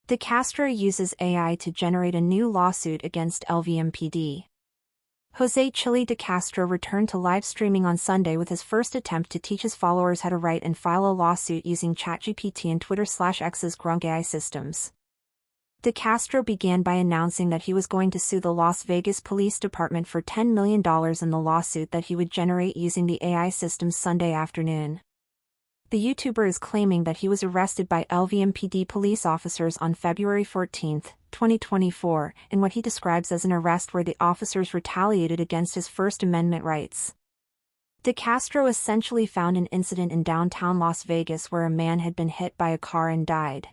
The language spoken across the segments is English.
De Castro uses AI to generate a new lawsuit against LVMPD. Jose Chile de Castro returned to live streaming on Sunday with his first attempt to teach his followers how to write and file a lawsuit using ChatGPT and Twitter/X's Grok AI systems. De Castro began by announcing that he was going to sue the Las Vegas Police Department for $10 million in the lawsuit that he would generate using the AI systems Sunday afternoon. The YouTuber is claiming that he was arrested by LVMPD police officers on February 14, 2024, in what he describes as an arrest where the officers retaliated against his First Amendment rights. De Castro essentially found an incident in downtown Las Vegas where a man had been hit by a car and died.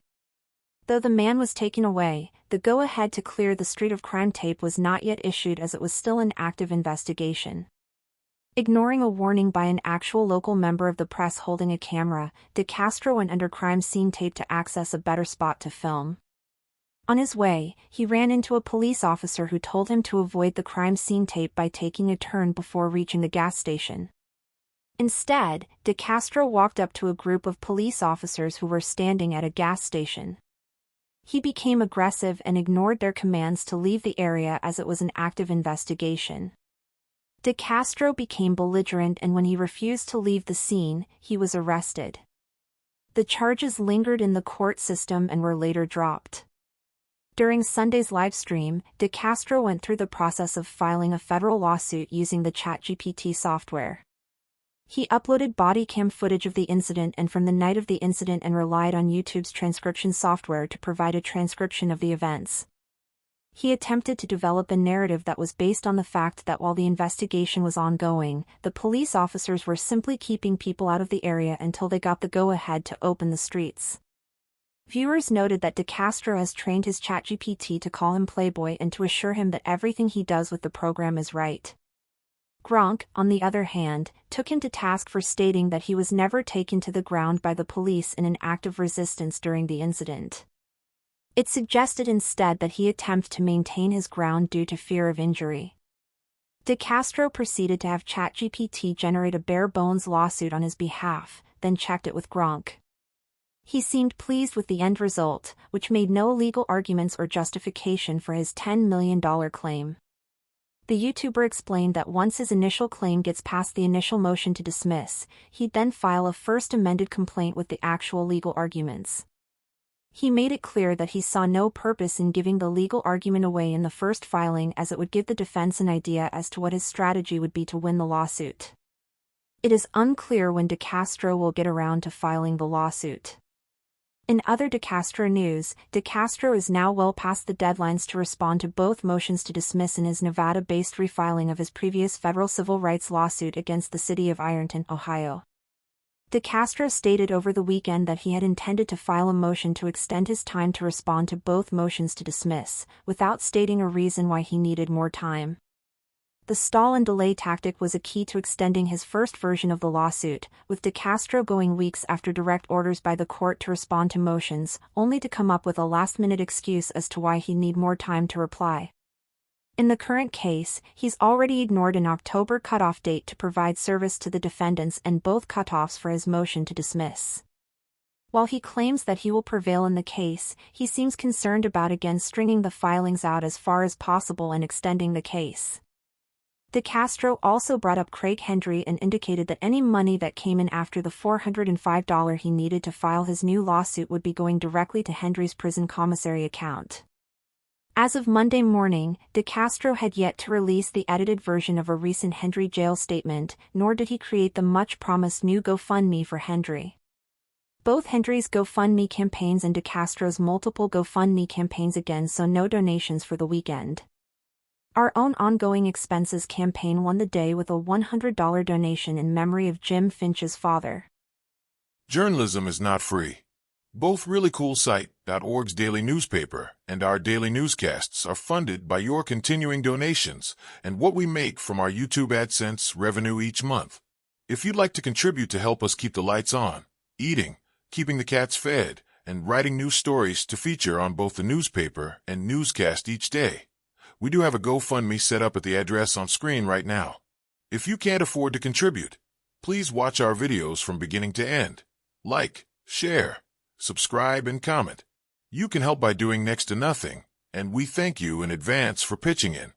Though the man was taken away, the go-ahead to clear the street of crime tape was not yet issued as it was still an active investigation. Ignoring a warning by an actual local member of the press holding a camera, De Castro went under crime scene tape to access a better spot to film. On his way, he ran into a police officer who told him to avoid the crime scene tape by taking a turn before reaching the gas station. Instead, De Castro walked up to a group of police officers who were standing at a gas station. He became aggressive and ignored their commands to leave the area as it was an active investigation. De Castro became belligerent, and when he refused to leave the scene, he was arrested. The charges lingered in the court system and were later dropped. During Sunday's livestream, De Castro went through the process of filing a federal lawsuit using the ChatGPT software. He uploaded body cam footage of the incident and from the night of the incident and relied on YouTube's transcription software to provide a transcription of the events. He attempted to develop a narrative that was based on the fact that while the investigation was ongoing, the police officers were simply keeping people out of the area until they got the go-ahead to open the streets. Viewers noted that De Castro has trained his ChatGPT to call him Playboy and to assure him that everything he does with the program is right. Grok, on the other hand, took him to task for stating that he was never taken to the ground by the police in an act of resistance during the incident. It suggested instead that he attempt to maintain his ground due to fear of injury. De Castro proceeded to have ChatGPT generate a bare-bones lawsuit on his behalf, then checked it with Grok. He seemed pleased with the end result, which made no legal arguments or justification for his $10 million claim. The YouTuber explained that once his initial claim gets past the initial motion to dismiss, he'd then file a first amended complaint with the actual legal arguments. He made it clear that he saw no purpose in giving the legal argument away in the first filing, as it would give the defense an idea as to what his strategy would be to win the lawsuit. It is unclear when De Castro will get around to filing the lawsuit. In other De Castro news, De Castro is now well past the deadlines to respond to both motions to dismiss in his Nevada-based refiling of his previous federal civil rights lawsuit against the city of Ironton, Ohio. De Castro stated over the weekend that he had intended to file a motion to extend his time to respond to both motions to dismiss, without stating a reason why he needed more time. The stall and delay tactic was a key to extending his first version of the lawsuit, with De Castro going weeks after direct orders by the court to respond to motions, only to come up with a last-minute excuse as to why he'd need more time to reply. In the current case, he's already ignored an October cutoff date to provide service to the defendants and both cutoffs for his motion to dismiss. While he claims that he will prevail in the case, he seems concerned about again stringing the filings out as far as possible and extending the case. De Castro also brought up Craig Hendry and indicated that any money that came in after the $405 he needed to file his new lawsuit would be going directly to Hendry's prison commissary account. As of Monday morning, De Castro had yet to release the edited version of a recent Hendry jail statement, nor did he create the much-promised new GoFundMe for Hendry. Both Hendry's GoFundMe campaigns and De Castro's multiple GoFundMe campaigns again saw no donations for the weekend. Our Own Ongoing Expenses campaign won the day with a $100 donation in memory of Jim Finch's father. Journalism is not free. Both ReallyCoolSite.org's daily newspaper and our daily newscasts are funded by your continuing donations and what we make from our YouTube AdSense revenue each month. If you'd like to contribute to help us keep the lights on, eating, keeping the cats fed, and writing new stories to feature on both the newspaper and newscast each day, we do have a GoFundMe set up at the address on screen right now. If you can't afford to contribute, please watch our videos from beginning to end. Like, share, subscribe, and comment. You can help by doing next to nothing, and we thank you in advance for pitching in.